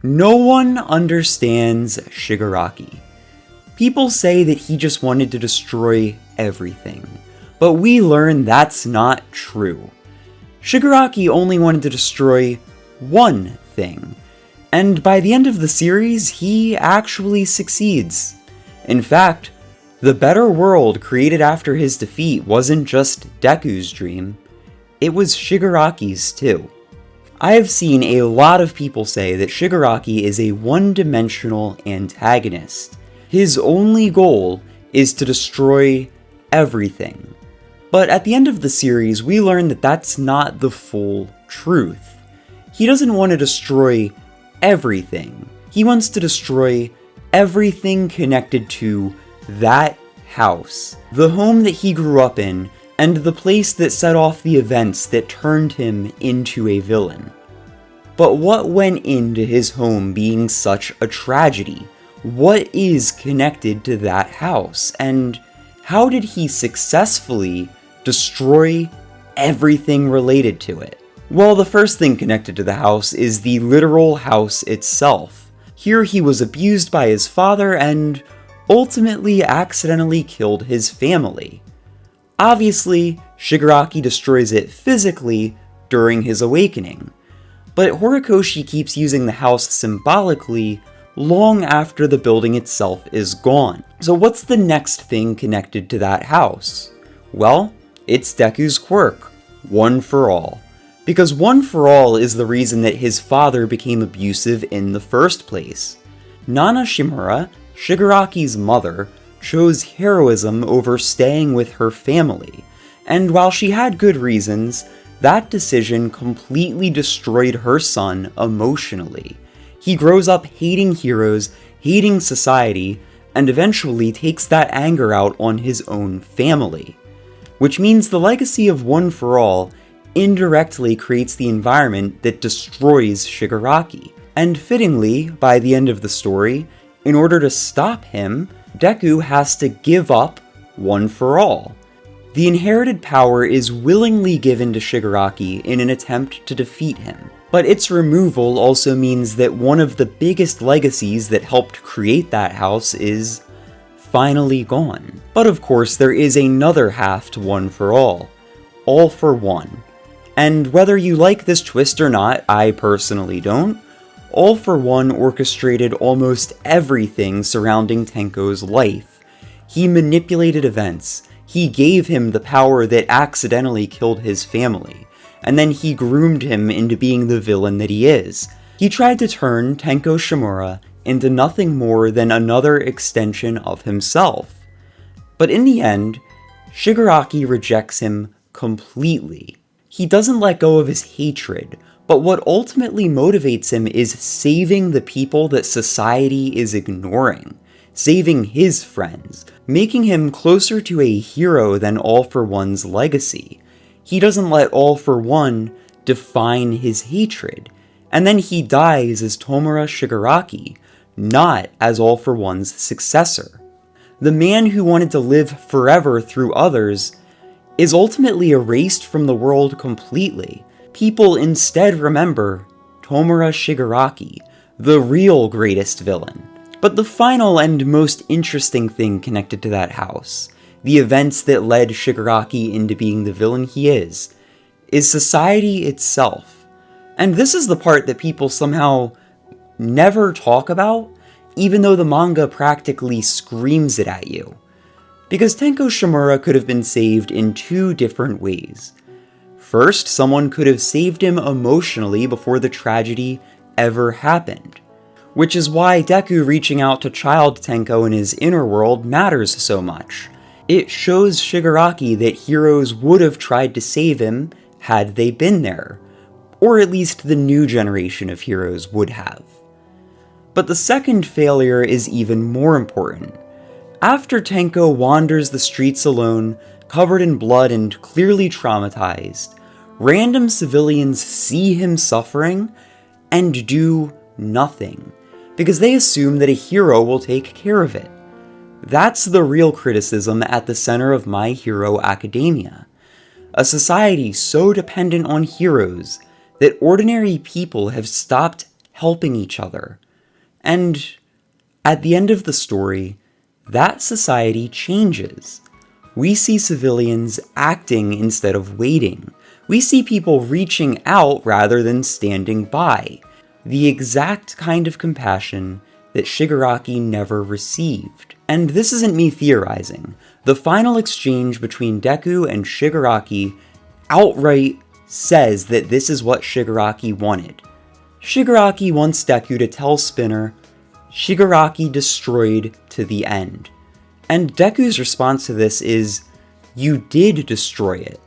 No one understands Shigaraki. People say that he just wanted to destroy everything, but we learn that's not true. Shigaraki only wanted to destroy one thing, and by the end of the series, he actually succeeds. In fact, the better world created after his defeat wasn't just Deku's dream, it was Shigaraki's too. I have seen a lot of people say that Shigaraki is a one-dimensional antagonist. His only goal is to destroy everything. But at the end of the series, we learn that that's not the full truth. He doesn't want to destroy everything. He wants to destroy everything connected to that house, the home that he grew up in, and the place that set off the events that turned him into a villain. But what went into his home being such a tragedy? What is connected to that house? And how did he successfully destroy everything related to it? Well, the first thing connected to the house is the literal house itself. Here he was abused by his father and ultimately accidentally killed his family. Obviously, Shigaraki destroys it physically during his awakening, but Horikoshi keeps using the house symbolically long after the building itself is gone. So what's the next thing connected to that house? Well, it's Deku's quirk, One for All. Because One for All is the reason that his father became abusive in the first place. Nana Shimura, Shigaraki's mother, chose heroism over staying with her family, and while she had good reasons, that decision completely destroyed her son emotionally. He grows up hating heroes, hating society, and eventually takes that anger out on his own family. Which means the legacy of One for All indirectly creates the environment that destroys Shigaraki. And fittingly, by the end of the story, in order to stop him, Deku has to give up One for All. The inherited power is willingly given to Shigaraki in an attempt to defeat him, but its removal also means that one of the biggest legacies that helped create that house is finally gone. But of course, there is another half to One for All for One. And whether you like this twist or not, I personally don't, All for One orchestrated almost everything surrounding Tenko's life. He manipulated events, he gave him the power that accidentally killed his family, and then he groomed him into being the villain that he is. He tried to turn Tenko Shimura into nothing more than another extension of himself. But in the end, Shigaraki rejects him completely. He doesn't let go of his hatred, but what ultimately motivates him is saving the people that society is ignoring, saving his friends, making him closer to a hero than All for One's legacy. He doesn't let All for One define his hatred, and then he dies as Tomura Shigaraki, not as All for One's successor. The man who wanted to live forever through others is ultimately erased from the world completely. People instead remember Tomura Shigaraki, the real greatest villain. But the final and most interesting thing connected to that house, the events that led Shigaraki into being the villain he is society itself. And this is the part that people somehow never talk about, even though the manga practically screams it at you. Because Tenko Shimura could have been saved in two different ways. First, someone could have saved him emotionally before the tragedy ever happened. Which is why Deku reaching out to child Tenko in his inner world matters so much. It shows Shigaraki that heroes would have tried to save him had they been there. Or at least the new generation of heroes would have. But the second failure is even more important. After Tenko wanders the streets alone, covered in blood and clearly traumatized, random civilians see him suffering and do nothing, because they assume that a hero will take care of it. That's the real criticism at the center of My Hero Academia. A society so dependent on heroes that ordinary people have stopped helping each other. And at the end of the story, that society changes. We see civilians acting instead of waiting. We see people reaching out rather than standing by. The exact kind of compassion that Shigaraki never received. And this isn't me theorizing. The final exchange between Deku and Shigaraki outright says that this is what Shigaraki wanted. Shigaraki wants Deku to tell Spinner, "Shigaraki destroyed to the end." And Deku's response to this is, "You did destroy it."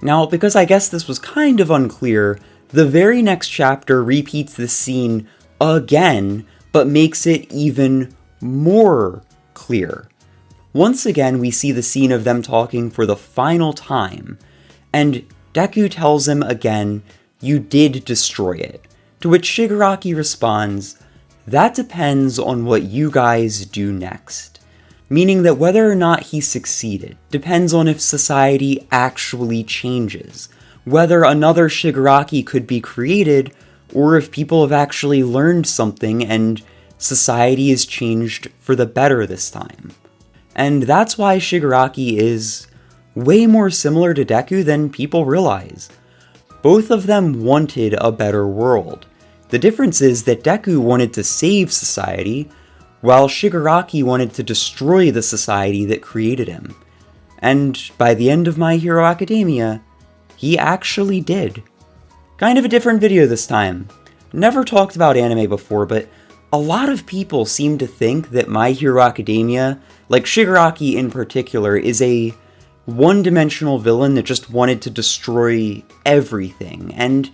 Now, because I guess this was kind of unclear, the very next chapter repeats this scene again, but makes it even more clear. Once again, we see the scene of them talking for the final time, and Deku tells him again, "You did destroy it," to which Shigaraki responds, "That depends on what you guys do next." Meaning that whether or not he succeeded depends on if society actually changes, whether another Shigaraki could be created, or if people have actually learned something and society is changed for the better this time. And that's why Shigaraki is way more similar to Deku than people realize. Both of them wanted a better world. The difference is that Deku wanted to save society, while Shigaraki wanted to destroy the society that created him. And by the end of My Hero Academia, he actually did. Kind of a different video this time. Never talked about anime before, but a lot of people seem to think that My Hero Academia, like Shigaraki in particular, is a one-dimensional villain that just wanted to destroy everything. And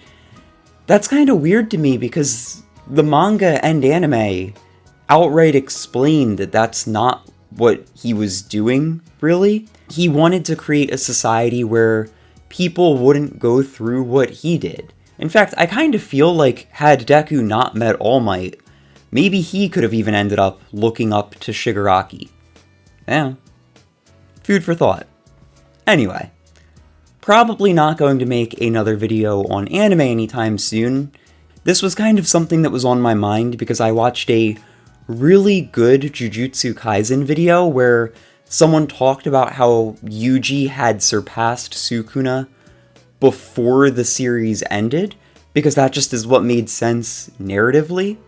that's kind of weird to me because the manga and anime outright explained that that's not what he was doing, really. He wanted to create a society where people wouldn't go through what he did. In fact, I kind of feel like had Deku not met All Might, maybe he could have even ended up looking up to Shigaraki. Yeah. Food for thought. Anyway, probably not going to make another video on anime anytime soon. This was kind of something that was on my mind because I watched a really good Jujutsu Kaisen video where someone talked about how Yuji had surpassed Sukuna before the series ended, because that just is what made sense narratively.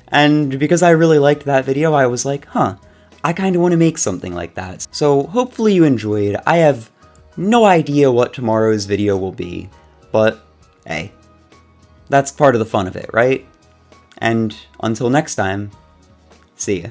And because I really liked that video, I was like, I kind of want to make something like that. So hopefully you enjoyed. I have no idea what tomorrow's video will be, but hey, that's part of the fun of it, right? And until next time, see ya.